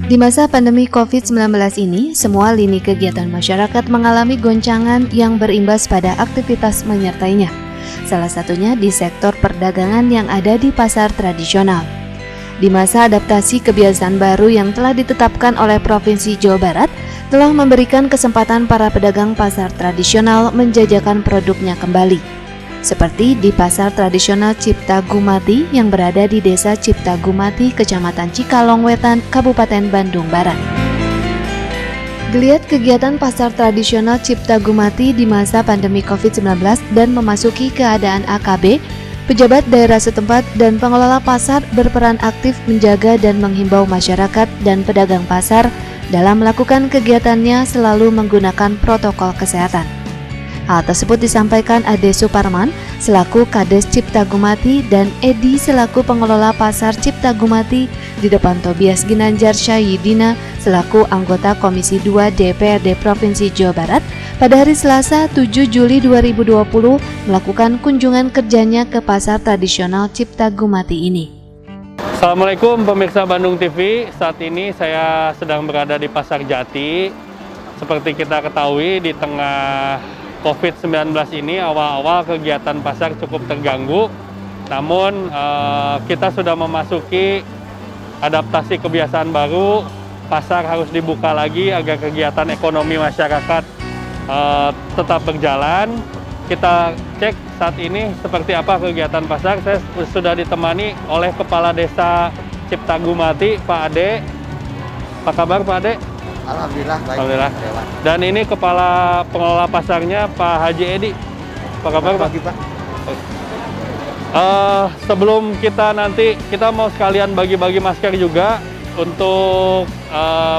Di masa pandemi COVID-19 ini, semua lini kegiatan masyarakat mengalami goncangan yang berimbas pada aktivitas menyertainya. Salah satunya di sektor perdagangan yang ada di pasar tradisional. Di masa adaptasi kebiasaan baru yang telah ditetapkan oleh Provinsi Jawa Barat, telah memberikan kesempatan para pedagang pasar tradisional menjajakan produknya kembali. Seperti di pasar tradisional Cipta Gumati yang berada di Desa Cipta Gumati, Kecamatan Cikalong Wetan, Kabupaten Bandung Barat. Geliat kegiatan pasar tradisional Cipta Gumati di masa pandemi COVID-19 dan memasuki keadaan AKB, pejabat daerah setempat dan pengelola pasar berperan aktif menjaga dan menghimbau masyarakat dan pedagang pasar dalam melakukan kegiatannya selalu menggunakan protokol kesehatan. Hal tersebut disampaikan Ade Suparman selaku Kades Cipta Gumati dan Edi selaku pengelola pasar Cipta Gumati di depan Tobias Ginanjar Syahidina selaku anggota Komisi 2 DPRD Provinsi Jawa Barat pada hari Selasa 7 Juli 2020 melakukan kunjungan kerjanya ke pasar tradisional Cipta Gumati ini. Assalamualaikum pemirsa Bandung TV, saat ini saya sedang berada di Pasar Jati. Seperti kita ketahui di tengah COVID-19 ini awal-awal kegiatan pasar cukup terganggu, namun kita sudah memasuki adaptasi kebiasaan baru, pasar harus dibuka lagi agar kegiatan ekonomi masyarakat tetap berjalan. Kita cek saat ini seperti apa kegiatan pasar. Saya sudah ditemani oleh Kepala Desa Cipta Gumati, Pak Ade. Apa kabar Pak Ade? Alhamdulillah baik. Alhamdulillah. Dan ini Kepala Pengelola Pasarnya Pak Haji Edi. Apa kabar Pak? Pagi Pak. Sebelum kita mau sekalian bagi-bagi masker juga untuk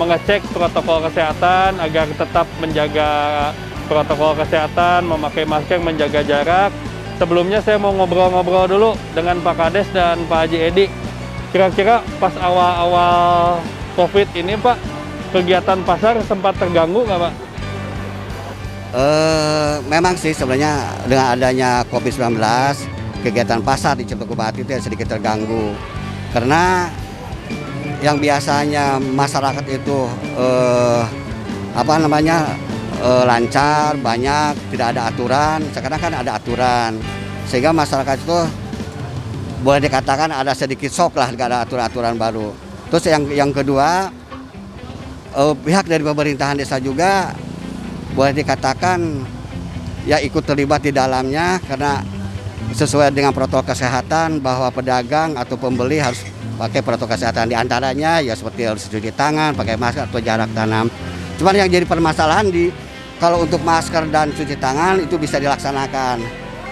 mengecek protokol kesehatan agar tetap menjaga protokol kesehatan, memakai masker, menjaga jarak. Sebelumnya saya mau ngobrol-ngobrol dulu dengan Pak Kades dan Pak Haji Edi. Kira-kira pas awal-awal COVID ini Pak, kegiatan pasar sempat terganggu nggak Pak? Memang sih sebenarnya dengan adanya COVID-19, kegiatan pasar di Cipta Gumati itu sedikit terganggu. Karena yang biasanya masyarakat itu lancar, banyak, tidak ada aturan. Sekarang kan ada aturan, sehingga masyarakat itu boleh dikatakan ada sedikit shock lah, nggak ada aturan-aturan baru. Terus yang kedua, pihak dari pemerintahan desa juga boleh dikatakan ya ikut terlibat di dalamnya, karena sesuai dengan protokol kesehatan bahwa pedagang atau pembeli harus pakai protokol kesehatan, di antaranya ya seperti harus cuci tangan, pakai masker atau jarak tanam. Cuman yang jadi permasalahan kalau untuk masker dan cuci tangan itu bisa dilaksanakan.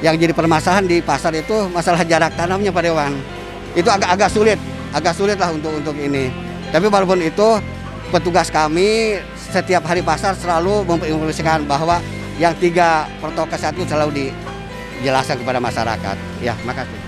Yang jadi permasalahan di pasar itu masalah jarak tanamnya Pak Dewan. Itu agak sulit lah untuk ini. Tapi walaupun itu petugas kami setiap hari pasar selalu menginformasikan bahwa yang 3 protokol kesehatan itu selalu dijelaskan kepada masyarakat. Ya, makasih.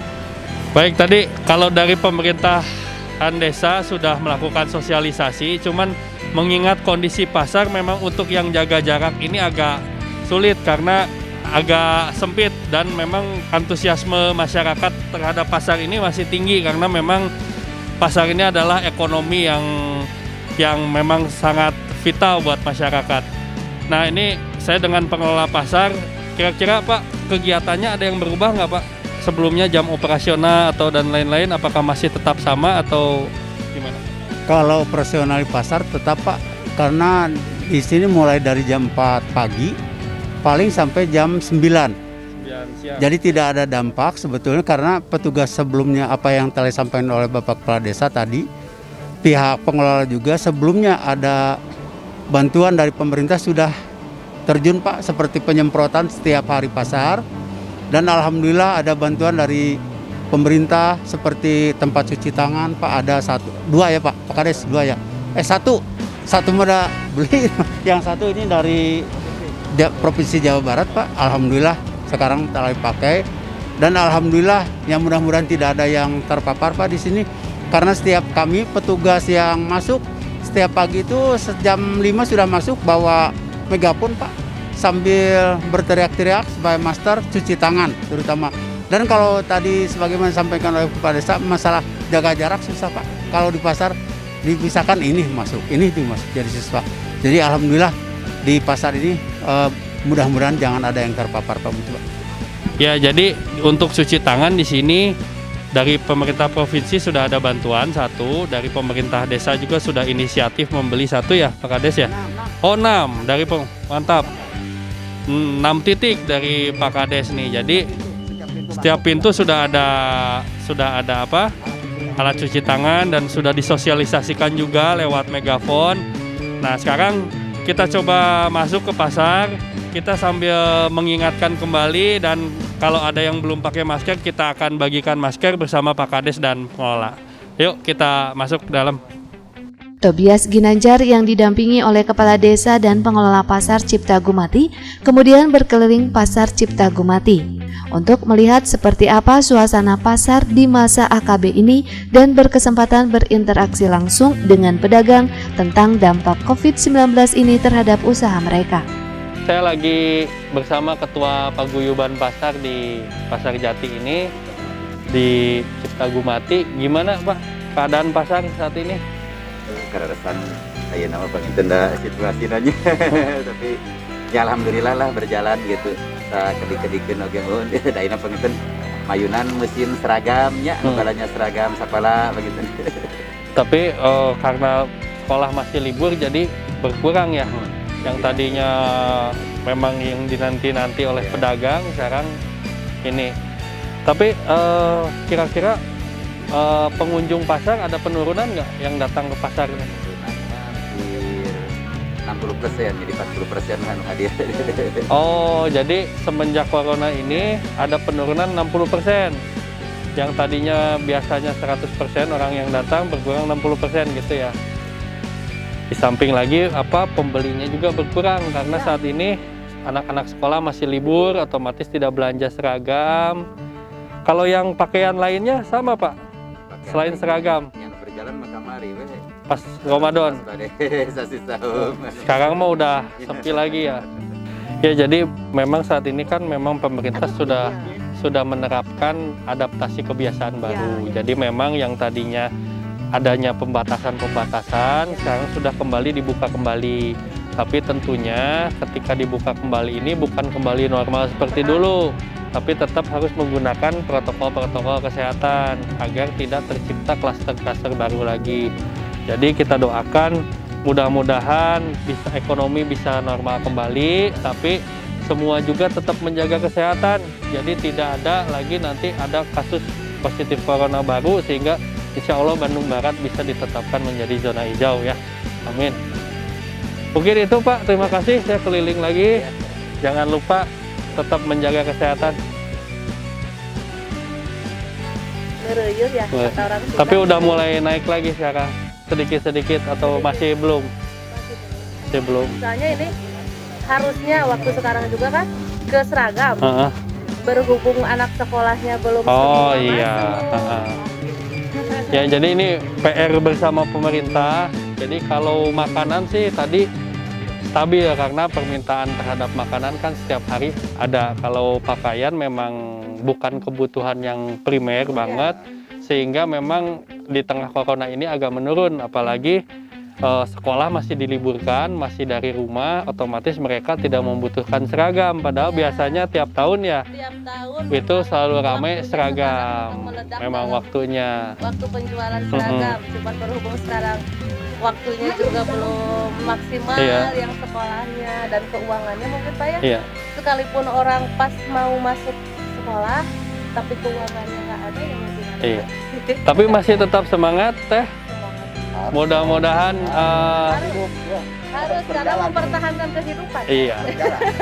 Baik, tadi kalau dari pemerintahan desa sudah melakukan sosialisasi, cuman mengingat kondisi pasar memang untuk yang jaga jarak ini agak sulit karena agak sempit dan memang antusiasme masyarakat terhadap pasar ini masih tinggi karena memang pasar ini adalah ekonomi yang memang sangat vital buat masyarakat. Nah ini saya dengan pengelola pasar, kira-kira Pak kegiatannya ada yang berubah nggak Pak? Sebelumnya jam operasional atau dan lain-lain, apakah masih tetap sama atau gimana? Kalau operasional di pasar tetap Pak, karena di sini mulai dari jam 4 pagi paling sampai jam 9. Siang. Jadi tidak ada dampak sebetulnya karena petugas sebelumnya apa yang telah disampaikan oleh Bapak Kepala Desa tadi, pihak pengelola juga sebelumnya ada bantuan dari pemerintah sudah terjun Pak, seperti penyemprotan setiap hari pasar, dan alhamdulillah ada bantuan dari pemerintah seperti tempat cuci tangan Pak, ada 2 ya Pak Kades, 2 ya. Satu udah beli, yang satu ini dari Provinsi Jawa Barat Pak, alhamdulillah sekarang telah dipakai, dan alhamdulillah yang mudah-mudahan tidak ada yang terpapar Pak di sini. Karena setiap kami petugas yang masuk setiap pagi itu jam 5 sudah masuk bawa megapon Pak, sambil berteriak-teriak supaya master cuci tangan terutama. Dan kalau tadi sebagaimana disampaikan oleh Kepala Desa, masalah jaga jarak susah Pak. Kalau di pasar dipisahkan, ini masuk, ini itu masuk jadi siswa. Jadi alhamdulillah di pasar ini mudah-mudahan jangan ada yang terpapar Pak Mutu. Ya, jadi untuk cuci tangan di sini dari pemerintah provinsi sudah ada bantuan satu, dari pemerintah desa juga sudah inisiatif membeli satu ya Pak Kades ya. Oh 6 dari mantap. 6 titik dari Pak Kades nih. Jadi setiap pintu sudah ada apa? Alat cuci tangan dan sudah disosialisasikan juga lewat megafon. Nah, sekarang kita coba masuk ke pasar. Kita sambil mengingatkan kembali dan kalau ada yang belum pakai masker kita akan bagikan masker bersama Pak Kades dan pengelola. Yuk kita masuk ke dalam. Tobias Ginanjar yang didampingi oleh Kepala Desa dan pengelola Pasar Cipta Gumati kemudian berkeliling Pasar Cipta Gumati untuk melihat seperti apa suasana pasar di masa AKB ini dan berkesempatan berinteraksi langsung dengan pedagang tentang dampak COVID-19 ini terhadap usaha mereka. Saya lagi bersama Ketua Paguyuban Pasar di Pasar Jati ini di Cipta Gumati. Gimana Pak keadaan pasar saat ini? Karasan saya nama panginten da situasi nanya tapi ya alhamdulillah lah berjalan gitu. Sa kedik-kedikeun oge mun da ina panginten mayunan mesin seragamnya balanya seragam sapala begitu. Tapi karena sekolah masih libur jadi berkurang ya. Yang tadinya memang yang dinanti-nanti oleh pedagang sekarang ini. Tapi kira-kira pengunjung pasar ada penurunan nggak yang datang ke pasar? Hampir 60%, jadi 40% anu hadir. Oh, jadi semenjak corona ini ada penurunan 60%. Yang tadinya biasanya 100% orang yang datang berkurang 60% gitu ya. Di samping lagi pembelinya juga berkurang karena saat ini anak-anak sekolah masih libur, otomatis tidak belanja seragam. Kalau yang pakaian lainnya sama Pak, selain seragam. Yang berjalan maka mari Pas Ramadan. Sekarang mah udah sepi lagi ya. Ya jadi memang saat ini kan memang pemerintah sudah menerapkan adaptasi kebiasaan baru. Jadi memang yang tadinya adanya pembatasan-pembatasan sekarang sudah kembali dibuka kembali. Tapi tentunya ketika dibuka kembali ini bukan kembali normal seperti dulu, tapi tetap harus menggunakan protokol-protokol kesehatan agar tidak tercipta klaster-klaster baru lagi. Jadi kita doakan mudah-mudahan ekonomi bisa normal kembali, tapi semua juga tetap menjaga kesehatan. Jadi tidak ada lagi nanti ada kasus positif corona baru sehingga insya Allah Bandung Barat bisa ditetapkan menjadi zona hijau ya. Amin. Mungkin itu Pak, terima kasih. Saya keliling lagi. Jangan lupa tetap menjaga kesehatan. Ngeruyuh ya, kata orang Sunda. Tapi udah mulai naik lagi sekarang. Sedikit-sedikit atau masih belum? Masih belum. Soalnya ini harusnya waktu sekarang juga kan ke seragam. Berhubung anak sekolahnya belum semua iya. Ya, jadi ini PR bersama pemerintah. Jadi kalau makanan sih tadi stabil karena permintaan terhadap makanan kan setiap hari ada. Kalau pakaian memang bukan kebutuhan yang primer banget, sehingga memang di tengah corona ini agak menurun. Apalagi sekolah masih diliburkan, masih dari rumah, otomatis mereka tidak membutuhkan seragam. Padahal biasanya tiap tahun ya, itu selalu ramai seragam. Memang waktunya. Waktu penjualan seragam, cuman berhubung sekarang waktunya juga belum maksimal yang sekolahnya dan keuangannya mungkin Pak ya. Iya. Sekalipun orang pas mau masuk sekolah, tapi keuangannya nggak ada ya mungkin. Iya. Tapi masih tetap semangat Teh. Mudah-mudahan harus karena mempertahankan kehidupan. Iya.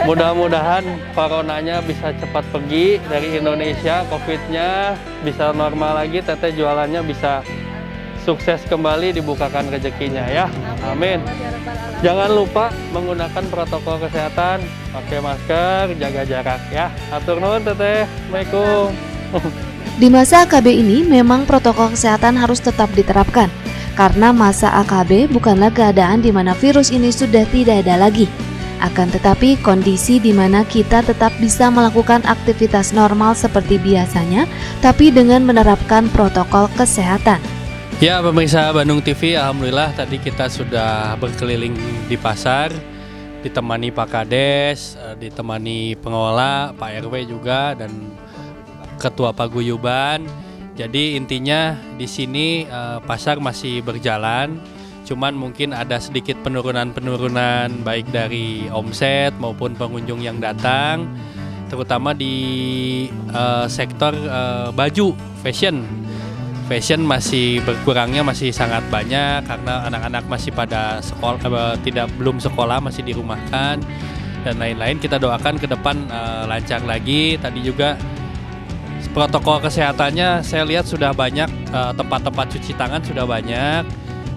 Mudah-mudahan coronanya bisa cepat pergi dari Indonesia, COVID-nya bisa normal lagi, Teteh jualannya bisa sukses kembali, dibukakan rezekinya ya. Amin. Jangan lupa menggunakan protokol kesehatan, pakai masker, jaga jarak ya. Atur nuhun Teteh. Assalamualaikum. Di masa AKB ini memang protokol kesehatan harus tetap diterapkan. Karena masa AKB bukanlah keadaan di mana virus ini sudah tidak ada lagi. Akan tetapi kondisi di mana kita tetap bisa melakukan aktivitas normal seperti biasanya, tapi dengan menerapkan protokol kesehatan. Ya, pemirsa Bandung TV, alhamdulillah tadi kita sudah berkeliling di pasar, ditemani Pak Kades, ditemani pengelola, Pak RW juga, dan Ketua Paguyuban. Jadi intinya di sini pasar masih berjalan, cuman mungkin ada sedikit penurunan baik dari omset maupun pengunjung yang datang, terutama di sektor baju, fashion masih berkurangnya masih sangat banyak karena anak-anak masih pada sekolah, belum sekolah, masih dirumahkan dan lain-lain. Kita doakan ke depan lancar lagi. Tadi juga protokol kesehatannya saya lihat sudah banyak, tempat-tempat cuci tangan sudah banyak.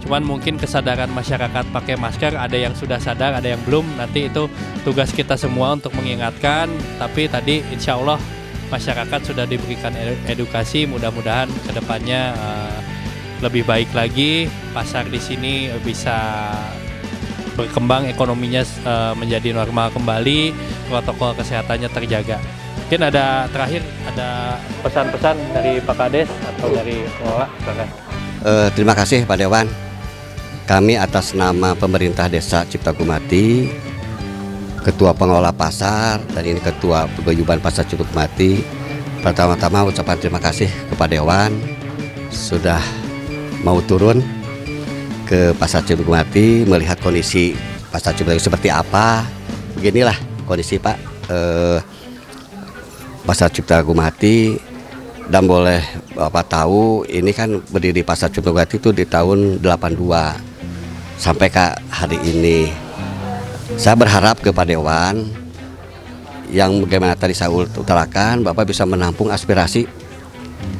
Cuman mungkin kesadaran masyarakat pakai masker, ada yang sudah sadar, ada yang belum. Nanti itu tugas kita semua untuk mengingatkan. Tapi tadi insya Allah masyarakat sudah diberikan edukasi, mudah-mudahan kedepannya lebih baik lagi, pasar di sini bisa berkembang, ekonominya menjadi normal kembali, protokol kesehatannya terjaga. Mungkin terakhir ada pesan-pesan dari Pak Kades atau dari pengelola? Terima kasih Pak Dewan. Kami atas nama pemerintah Desa Ciptagumati, Ketua Pengelola Pasar, dan ini Ketua Paguyuban Pasar Ciptagumati. Pertama-tama ucapan terima kasih kepada Dewan sudah mau turun ke Pasar Ciptagumati melihat kondisi Pasar Ciptagumati seperti apa. Beginilah kondisi Pak, Pasar Ciptagumati, dan boleh Bapak tahu ini kan berdiri Pasar Ciptagumati itu di tahun 82 sampai ke hari ini. Saya berharap kepada Dewan yang bagaimana tadi saya utarakan, Bapak bisa menampung aspirasi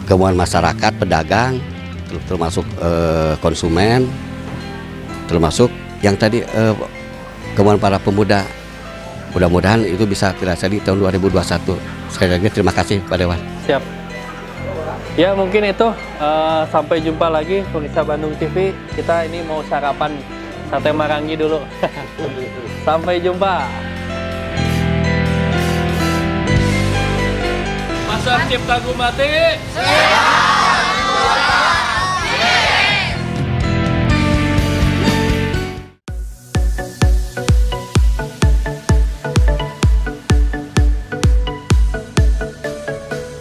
kemauan masyarakat, pedagang, termasuk konsumen, termasuk yang tadi kemauan para pemuda. Mudah-mudahan itu bisa terjadi tahun 2021. Sekali lagi terima kasih Pak Dewan. Siap. Ya mungkin itu, sampai jumpa lagi pemirsa Bandung TV. Kita ini mau sarapan sate marangi dulu. Sampai jumpa. Pasar Ciptagumati.